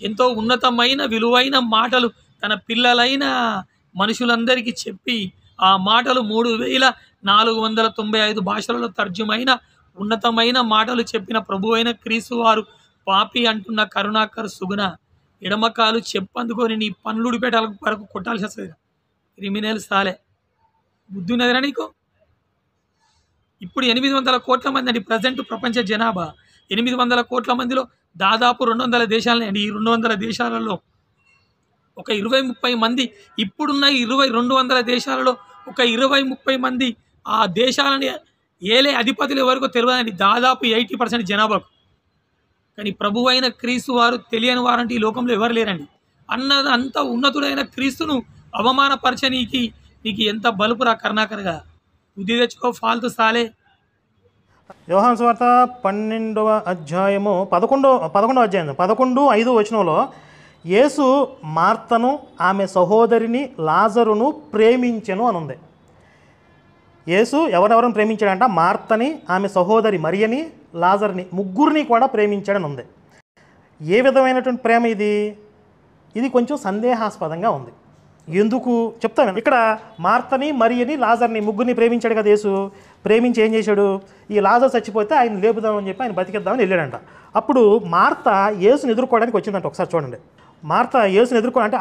ఎంతో ఉన్నతమైన విలువైన మాటలు తన పిల్లలైన మనుషులందరికీ చెప్పి ఆ మాటలు 3495 భాషలలో తర్జుమైన ఉన్నతమైన మాటలు చెప్పిన ప్రభు అయిన క్రీస్తు వారు పాపి అంటున్న కరుణాకర్ సుగుణ ఎడమకాలు చెప్పందుకొని నీ పనులుడిపేట వరకు కొట్టాల్సి వస్తుంది. క్రిమినల్ సాలే. బుద్ధి ఉన్నదిరా నీకు? ఇప్పుడు 800 కోట్ల మంది అండి ప్రజెంట్ ప్రపంచ జనాభా. 800 కోట్ల మందిలో దాదాపు 200 దేశాలనే అండి. ఈ 200 దేశాలలో ఒక 20-30 మంది ఇప్పుడున్న 200 దేశాలలో ఒక 20-30 మంది ఆ దేశాలని ఏలే అధిపతులు ఎవరికో తెలియదండి, దాదాపు 80% జనాభాకు. కానీ ప్రభు అయిన క్రీస్తు వారు తెలియని వారంటే ఈ లోకంలో ఎవరు లేరండి. అంత ఉన్నతుడైన క్రీస్తును అవమానపరచనీకి నీకు ఎంత బలుపురా కరుణాకరగా, బుద్ధి తెచ్చుకో, ఫాల్తు సాలే. యోహాను సువార్త 12వ అధ్యాయము 11వ అధ్యాయం 11:5 వచనంలో యేసు మార్తను ఆమె సహోదరిని లాజరును ప్రేమించెను అని ఉంది. యేసు ఎవరెవరిని ప్రేమించాడంట? మార్తని, ఆమె సహోదరి మరియని, లాజర్ని, ముగ్గురిని కూడా ప్రేమించాడని ఉంది. ఏ విధమైనటువంటి ప్రేమ ఇది? ఇది కొంచెం సందేహాస్పదంగా ఉంది. ఎందుకు చెప్తాను. ఇక్కడ మార్తని, మరియని, లాజర్ని ముగ్గురిని ప్రేమించాడు కదా యేసు. ప్రేమించి ఏం చేశాడు? ఈ లాజర్ చచ్చిపోతే ఆయన లేపుదామని చెప్పి ఆయన బతికిద్దామని వెళ్ళాడంట. అప్పుడు మార్త యేసుని ఎదుర్కోవడానికి వచ్చిందంట. ఒకసారి చూడండి. మార్త యేసుని ఎదుర్కోవాలంటే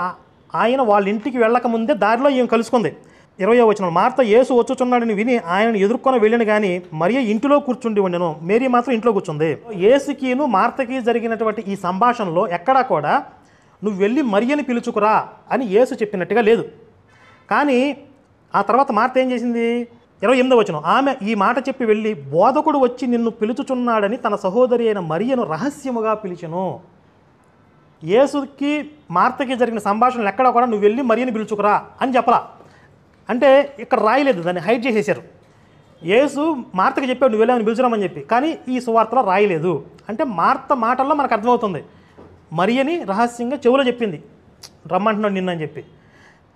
ఆయన వాళ్ళ ఇంటికి వెళ్ళక ముందే దారిలో ఈమె కలుసుకుంది. 20వ వచనం, మార్త యేసు వచ్చుచున్నాడని విని ఆయనను ఎదుర్కొని వెళ్ళిన కానీ మరియ ఇంటిలో కూర్చుండి ఉండెను, మేరీ మాత్రం ఇంట్లో కూర్చుంది. యేసుకిను మార్తకి జరిగినటువంటి ఈ సంభాషణలో ఎక్కడా కూడా నువ్వు వెళ్ళి మరియని పిలుచుకురా అని యేసు చెప్పినట్టుగా లేదు. కానీ ఆ తర్వాత మార్త ఏం చేసింది? 28వ వచనం, ఆమె ఈ మాట చెప్పి వెళ్ళి బోధకుడు వచ్చి నిన్ను పిలుచుచున్నాడని తన సహోదరి అయిన మరియను రహస్యముగా పిలిచెను. యేసుకి మార్తకి జరిగిన సంభాషణలు ఎక్కడా కూడా నువ్వు వెళ్ళి మరియని పిలుచుకురా అని చెప్పలా. అంటే ఇక్కడ రాయలేదు, దాన్ని హైడ్ చేసేసారు. యేసు మార్తకి చెప్పాడు నువ్వు వెళ్ళామని పిలుచురామని చెప్పి, కానీ ఈ సువార్తలో రాయలేదు. అంటే మార్త మాటల్లో మనకు అర్థమవుతుంది మరియని రహస్యంగా చెవులో చెప్పింది రమ్మంటున్నాడు నిన్నని చెప్పి.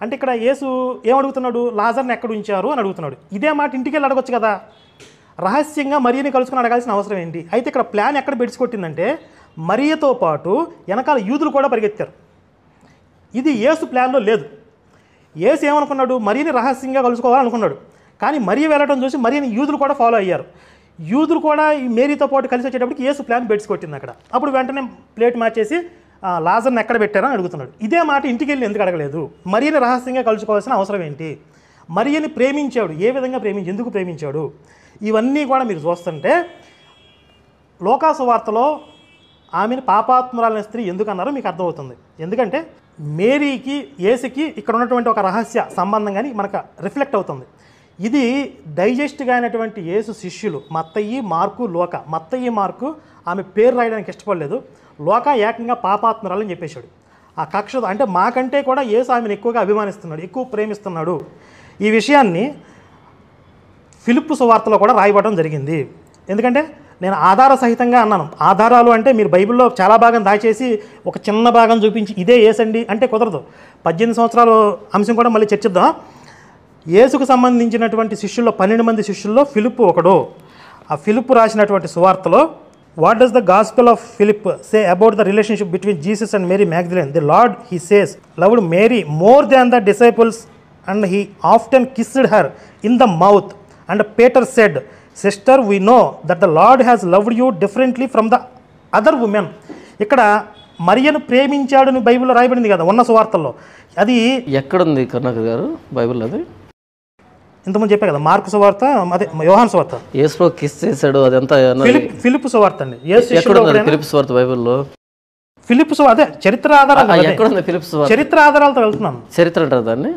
అంటే ఇక్కడ యేసు ఏమడుగుతున్నాడు? లాజర్ని ఎక్కడ ఉంచారు అని అడుగుతున్నాడు. ఇదే మాట ఇంటికి వెళ్ళి అడగొచ్చు కదా. రహస్యంగా మరియని కలుసుకుని అడగాల్సిన అవసరం ఏంటి? అయితే ఇక్కడ ప్లాన్ ఎక్కడ బెడిసికొట్టిందంటే మరియతో పాటు వెనకాల యూదులు కూడా పరిగెత్తారు. ఇది యేసు ప్లాన్లో లేదు. యేసు ఏమనుకున్నాడు? మరియని రహస్యంగా కలుసుకోవాలనుకున్నాడు. కానీ మరియ వెళ్ళడం చూసి మరియని యూదులు కూడా ఫాలో అయ్యారు. యూదులు కూడా ఈ మేరీతో పాటు కలిసి వచ్చేటప్పటికి యేసు ప్లాన్ బెడిసికొట్టింది అక్కడ. అప్పుడు వెంటనే ప్లేట్ మార్చేసి లాజర్ని ఎక్కడ పెట్టారని అడుగుతున్నాడు. ఇదే మాట ఇంటికి వెళ్ళి ఎందుకు అడగలేదు? మరియని రహస్యంగా కలుసుకోవాల్సిన అవసరం ఏంటి? మరియని ప్రేమించాడు, ఏ విధంగా ఎందుకు ప్రేమించాడు? ఇవన్నీ కూడా మీరు చూస్తుంటే లోకాసు వార్తలో ఆమెను పాపాత్మురాలైన స్త్రీ ఎందుకు అన్నారో మీకు అర్థమవుతుంది. ఎందుకంటే మేరీకి యేసుకి ఇక్కడ ఉన్నటువంటి ఒక రహస్య సంబంధం కానీ మనకు రిఫ్లెక్ట్ అవుతుంది. ఇది డైజెస్ట్గా అయినటువంటి యేసు శిష్యులు మత్తయి, మార్కు, లోక. మత్తయి, మార్కు ఆమె పేరు రాయడానికి ఇష్టపడలేదు. లోక ఏకంగా పాపాత్మురాలని చెప్పేశాడు. ఆ కక్ష అంటే మాకంటే కూడా యేసు ఆమెను ఎక్కువగా అభిమానిస్తున్నాడు, ఎక్కువ ప్రేమిస్తున్నాడు. ఈ విషయాన్ని ఫిలిప్పు సువార్తలో కూడా రాయబడడం జరిగింది. ఎందుకంటే నేను ఆధార సహితంగా అన్నాను. ఆధారాలు అంటే మీరు బైబిల్లో చాలా భాగం దాచేసి ఒక చిన్న భాగం చూపించి ఇదే యేసండి అంటే కుదరదు. 18 సంవత్సరాల అంశం కూడా మళ్ళీ చర్చిద్దాం. యేసుకు సంబంధించినటువంటి శిష్యుల్లో 12 మంది శిష్యుల్లో ఫిలిప్పు ఒకడు. ఆ ఫిలిప్పు రాసినటువంటి సువార్తలో what does the gospel of Philip say about the relationship between Jesus and Mary Magdalene? The lord he says loved Mary more than the disciples and he often kissed her in the mouth and Peter said sister we know that the lord has loved you differently from the other women. ఇక్కడ మరియను ప్రేమించాడని బైబిల్లో రాయబడింది కదా ఉన్న సువార్తల్లో. అది ఎక్కడుంది కరుణాకర్ గారు Bible? అది ఇంతకుముందు చెప్పా కదా, మార్కు సువార్త, అదే యోహాను సువార్త. యేసు కిస్ చేశాడు అదంతా ఫిలిప్పు సువార్త అండి. ఫిలిప్పు సువార్త బైబిల్లో. ఫిలిప్పు సువార్త అదే చరిత్ర ఆధారాలు. ఎక్కడుంది ఫిలిప్పు సువార్త? చరిత్ర ఆధారాలతో వెళ్తున్నాను. చరిత్ర అంటారు దాన్ని.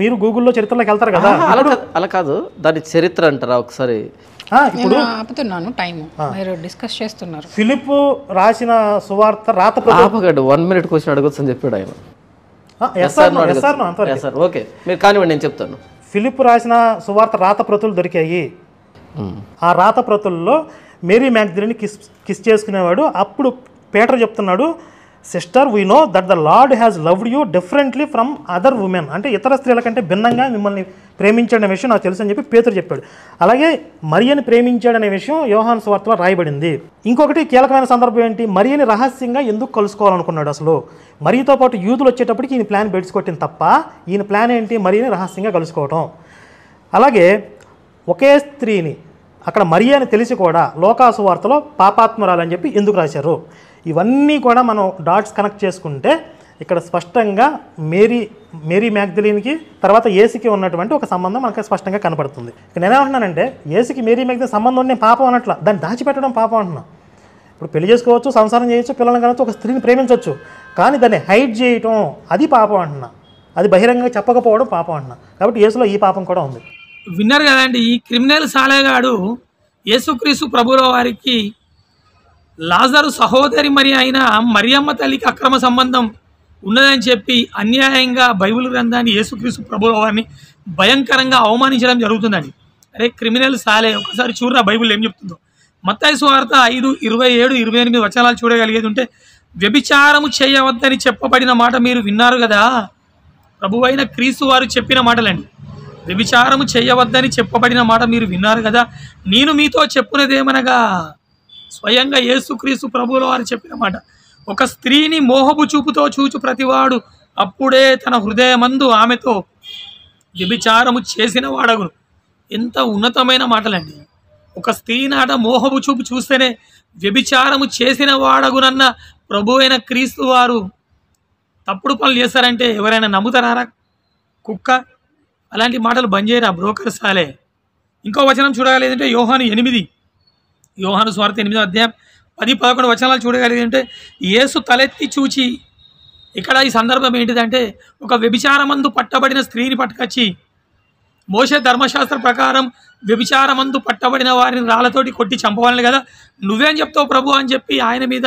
మీరు గూగుల్లో చరిత్రలోకి వెళ్తారు కదా. అలా కాదు, దాన్ని చరిత్ర అంటారా? ఒకసారి ఇప్పుడు ఆపుతున్నాను, టైం మీరు డిస్కస్ చేస్తున్నారు. ఫిలిప్పు రాసిన సువార్త రాత ఆపగడు 1 minute క్వశ్చన్ అడగొచ్చు అని చెప్పాడు ఆయన. ఓకే మీరు కానివ్వండి, నేను చెప్తాను. ఫిలిప్పు రాసిన సువార్త రాత ప్రతులు దొరికాయి. ఆ రాత ప్రతుల్లో మేరీ మ్యాగ్దలేన్ని కిస్ చేసుకునేవాడు. అప్పుడు పీటర్ చెప్తున్నాడు, sister we know that the lord has loved you differently from other women. అంటే ఇతర స్త్రీల కంటే భిన్నంగా మిమ్మల్ని ప్రేమించాడనే విషయం నాకు తెలుసు అని చెప్పి పేతురు చెప్పాడు. అలాగే మరియని ప్రేమించాడనే విషయం యోహాను సువార్తలో రాయబడింది. ఇంకొకటి కీలకమైన సందర్భం ఏంటి? మరియని రహస్యంగా ఎందుకు కలుసుకోవాలనుకున్నాడు? అసలు మరియతో పాటు యూదులు వచ్చేటప్పటికి ఈయన ప్లాన్ బెడిసికొట్టింది తప్ప ఈయన ప్లాన్ ఏంటి? మరియని రహస్యంగా కలుసుకోవటం. అలాగే ఒకే స్త్రీని అక్కడ మరియ అని తెలిసి కూడా లోకాసు వార్తలో పాపాత్మురాలని చెప్పి ఎందుకు రాశారు? ఇవన్నీ కూడా మనం డాట్స్ కనెక్ట్ చేసుకుంటే ఇక్కడ స్పష్టంగా మేరీ మ్యాగ్దలీన్కి తర్వాత యేసుకి ఉన్నటువంటి ఒక సంబంధం మనకు స్పష్టంగా కనపడుతుంది. ఇక్కడ నేనేమంటున్నానంటే యేసుకి మేరీ మ్యాగ్దలీన్ సంబంధం ఉంటే పాపం అనట్లా, దాన్ని దాచిపెట్టడం పాపం అంటున్నా. ఇప్పుడు పెళ్లి చేసుకోవచ్చు, సంసారం చేయొచ్చు, పిల్లలను కనొచ్చు, ఒక స్త్రీని ప్రేమించవచ్చు. కానీ దాన్ని హైడ్ చేయటం అది పాపం అంటున్నా, అది బహిరంగంగా చెప్పకపోవడం పాపం అంటున్నా. కాబట్టి యేసులో ఈ పాపం కూడా ఉంది. విన్నారు కదండి, ఈ క్రిమినల్ సాలేగాడు యేసుక్రీస్తు ప్రభుల వారికి లాజరు సహోదరి మరి అయిన మరియమ్మ తల్లికి అక్రమ సంబంధం ఉన్నదని చెప్పి అన్యాయంగా బైబిల్ గ్రంథాన్ని యేసుక్రీస్తు ప్రభుల వారిని భయంకరంగా అవమానించడం జరుగుతుందండి. అరే క్రిమినల్ సాలే, ఒకసారి చూడరా బైబిల్ ఏం చెప్తుందో. మత్తయి సువార్త 5:27-28 వచనాలు చూడగలిగేది ఉంటే, వ్యభిచారము చేయవద్దని చెప్పబడిన మాట మీరు విన్నారు కదా. ప్రభువైన క్రీస్తు వారు చెప్పిన మాటలండి. వ్యభిచారము చేయవద్దని చెప్పబడిన మాట మీరు విన్నారు కదా, నేను మీతో చెప్పునదేమనగా, స్వయంగా యేసుక్రీస్తు ప్రభువుల వారు చెప్పిన మాట. ఒక స్త్రీని మోహపు చూపుతో చూచు ప్రతివాడు అప్పుడే తన హృదయమందు ఆమెతో వ్యభిచారము చేసిన వాడగును. ఎంత ఉన్నతమైన మాటలండి. ఒక స్త్రీ నాట మోహపు చూపు చూస్తేనే వ్యభిచారము చేసిన వాడగునన్న ప్రభు అయిన క్రీస్తు వారు తప్పుడు పనులు చేస్తారంటే ఎవరైనా నమ్ముతారా? కుక్క. అలాంటి మాటలు బంద్ చేయరా బ్రోకర్ సాలే. ఇంకో వచనం చూడగలిగేదంటే యోహాను సువార్త 8వ అధ్యాయం 10-11 వచనాలు చూడగలిగేదంటే, యేసు తలెత్తి చూచి, ఇక్కడ ఈ సందర్భం ఏంటిదంటే, ఒక వ్యభిచారమందు పట్టబడిన స్త్రీని పట్టుకొచ్చి, మోషే ధర్మశాస్త్ర ప్రకారం వ్యభిచారమందు పట్టబడిన వారిని రాళ్ళతోటి కొట్టి చంపవాలని కదా, నువ్వేం చెప్తావు ప్రభు అని చెప్పి ఆయన మీద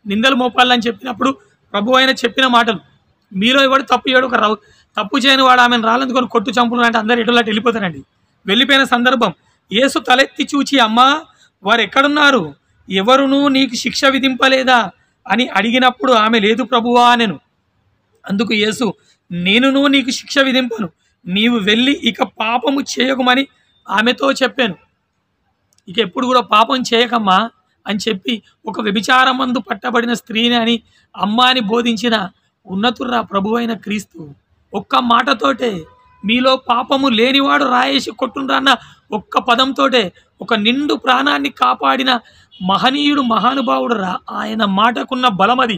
నిందలు మోపాలని చెప్పినప్పుడు ప్రభు ఆయన చెప్పిన మాటలు, మీలో ఎవడు తప్పు చేయడు, ఒక తప్పు చేయని వాడు ఆమెను రాళ్ళందుకొని కొట్టు చంపులు అంటే అందరు ఎటులాంటి వెళ్ళిపోతారండి. వెళ్ళిపోయిన సందర్భం, యేసు తలెత్తి చూచి, అమ్మా వారు ఎక్కడున్నారు, ఎవరునూ నీకు శిక్ష విధింపలేదా అని అడిగినప్పుడు ఆమె లేదు ప్రభువా అనెను. అందుకు యేసు, నేనును నీకు శిక్ష విధింపను, నీవు వెళ్ళి ఇక పాపము చేయకమని ఆమెతో చెప్పాను. ఇక ఎప్పుడు కూడా పాపం చేయకమ్మా అని చెప్పి ఒక వ్యభిచారమందు పట్టబడిన స్త్రీని అని అమ్మాని బోధించిన ఉన్నతుర్రా ప్రభువైన క్రీస్తు. ఒక్క మాటతోటే, మీలో పాపము లేనివాడు రాయేసి కొట్టుండ్రా అన్న ఒక్క పదంతోటే ఒక నిండు ప్రాణాన్ని కాపాడిన మహనీయుడు, మహానుభావుడు రా. ఆయన మాటకున్న బలమది.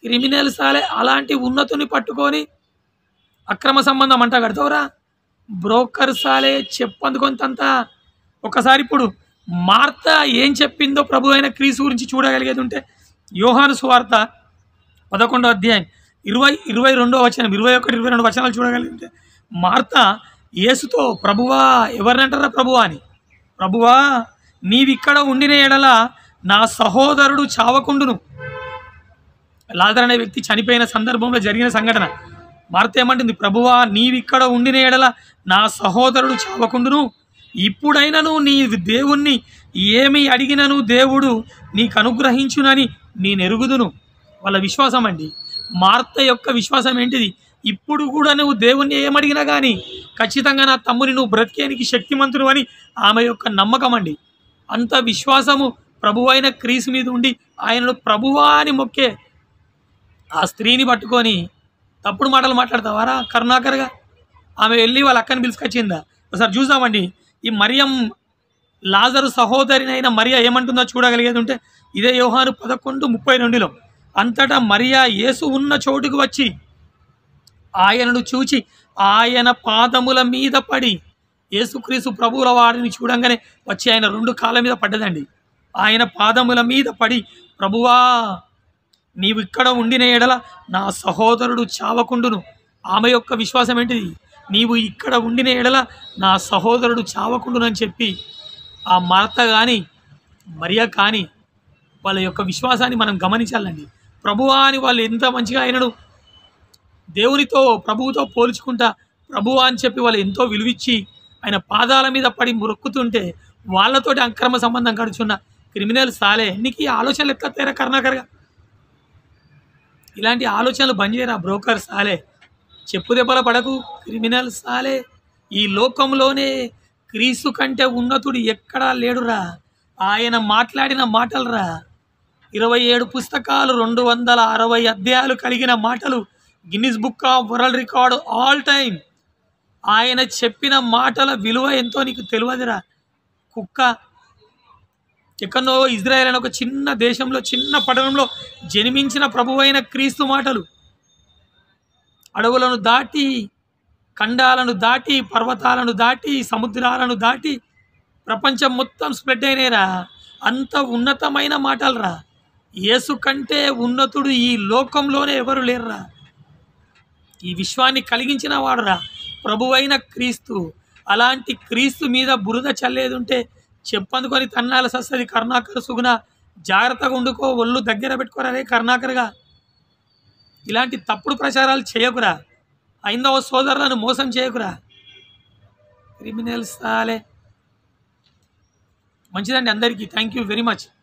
క్రిమినల్ సాలే అలాంటి ఉన్నతుని పట్టుకొని అక్రమ సంబంధం అంట కడతావురా బ్రోకర్ సాలే. చెప్పందుకొంతంత. ఒకసారి ఇప్పుడు మార్త ఏం చెప్పిందో ప్రభు అయిన క్రీస్తు గురించి చూడగలిగేది ఉంటే, యోహాను సువార్త 11వ అధ్యాయం 22వ వచనం, 21-22 వచనాలు చూడగలిగితే, మార్త యేసుతో, ప్రభువా, ఎవరినంటారా ప్రభువా అని, ప్రభువా నీవిక్కడ ఉండిన ఎడల నా సహోదరుడు చావకుండును. లాజరు అనే వ్యక్తి చనిపోయిన సందర్భంలో జరిగిన సంఘటన. మార్త ఏమంటుంది, ప్రభువా నీవిక్కడ ఉండిన ఎడల నా సహోదరుడు చావకుండును, ఇప్పుడైనను నీ దేవుణ్ణి ఏమి అడిగినను దేవుడు నీకు అనుగ్రహించునని నేను ఎరుగుదును. వాళ్ళ విశ్వాసం అండి. మార్త యొక్క విశ్వాసం ఏంటిది? ఇప్పుడు కూడా నువ్వు దేవుణ్ణి ఏమడిగినా కానీ ఖచ్చితంగా నా తమ్ముని నువ్వు బ్రతికేనికి శక్తిమంతుడు అని ఆమె యొక్క నమ్మకం అండి. అంత విశ్వాసము ప్రభువైన క్రీస్తు మీద ఉండి ఆయనను ప్రభువా అని మొక్కే ఆ స్త్రీని పట్టుకొని తప్పుడు మాటలు మాట్లాడతావారా కరుణాకర్గా? ఆమె వెళ్ళి వాళ్ళ అక్కని పిలుచుకొచ్చిందా? ఒకసారి చూద్దామండి. ఈ మరియం లాజరు సహోదరినైన మరియా ఏమంటుందో చూడగలిగేది ఉంటే, ఇదే యోహాను 11:32లో, అంతటా మరియా యేసు ఉన్న చోటుకు వచ్చి ఆయనను చూచి ఆయన పాదముల మీద పడి, యేసుక్రీస్తు ప్రభువుల వారిని చూడంగానే వచ్చి ఆయన 2 కాళ్ళ మీద పడ్డదండి. ఆయన పాదముల మీద పడి, ప్రభువా నీవు ఇక్కడ ఉండిన ఎడల నా సహోదరుడు చావకుండును. ఆమె యొక్క విశ్వాసం ఏంటిది? నీవు ఇక్కడ ఉండిన ఎడల నా సహోదరుడు చావకుండును అని చెప్పి ఆ మార్త కానీ మరియా కానీ వాళ్ళ యొక్క విశ్వాసాన్ని మనం గమనించాలండి. ప్రభువా అని వాళ్ళు ఎంత మంచిగా ఆయనను దేవునితో, ప్రభువుతో పోల్చుకుంటా ప్రభువా అని చెప్పి వాళ్ళు ఎంతో విలువిచ్చి ఆయన పాదాల మీద పడి మొక్కుతుంటే, వాళ్ళతోటి అక్రమ సంబంధం గడుచున్న క్రిమినల్ సాలే, నీకు ఈ ఆలోచనలు ఎట్లా తేరా కరుణాకర్గా? ఇలాంటి ఆలోచనలు బంద్ చేయరా బ్రోకర్ సాలే. చెప్పు దెబ్బల పడకు క్రిమినల్ సాలే. ఈ లోకంలోనే క్రీస్తు కంటే ఉన్నతుడు ఎక్కడా లేడురా. ఆయన మాట్లాడిన మాటలురా, 27 పుస్తకాలు, 260 అధ్యాయాలు కలిగిన మాటలు, Guinness book of world record all time. ఆయన చెప్పిన మాటల విలువ ఎంతో నీకు తెలియదురా కుక్క. ఎక్కడో ఇజ్రాయెల్ అనే ఒక చిన్న దేశంలో, చిన్న పట్టణంలో జన్మించిన ప్రభువైన క్రీస్తు మాటలు అడవులను దాటి, ఖండాలను దాటి, పర్వతాలను దాటి, సముద్రాలను దాటి ప్రపంచం మొత్తం స్ప్రెడ్ అయినాయిరా. అంత ఉన్నతమైన మాటలురా. యేసు కంటే ఉన్నతుడు ఈ లోకంలోనే ఎవరు లేరురా. ఈ విశ్వాన్ని కలిగించిన వాడురా ప్రభువైన క్రీస్తు. అలాంటి క్రీస్తు మీద బురద చల్లేది ఉంటే చెప్పందుకొని తన్నాల సస్తది. కరుణాకర్ సుగుణ జాగ్రత్తగా ఉండుకో, ఒళ్ళు దగ్గర పెట్టుకోరా రే కరుణాకర్గా. ఇలాంటి తప్పుడు ప్రచారాలు చేయకురా, ఐందవ సోదరులను మోసం చేయకురా. క్రిమినల్స్ సాలే. మంచిదండి అందరికీ. Thank you very much.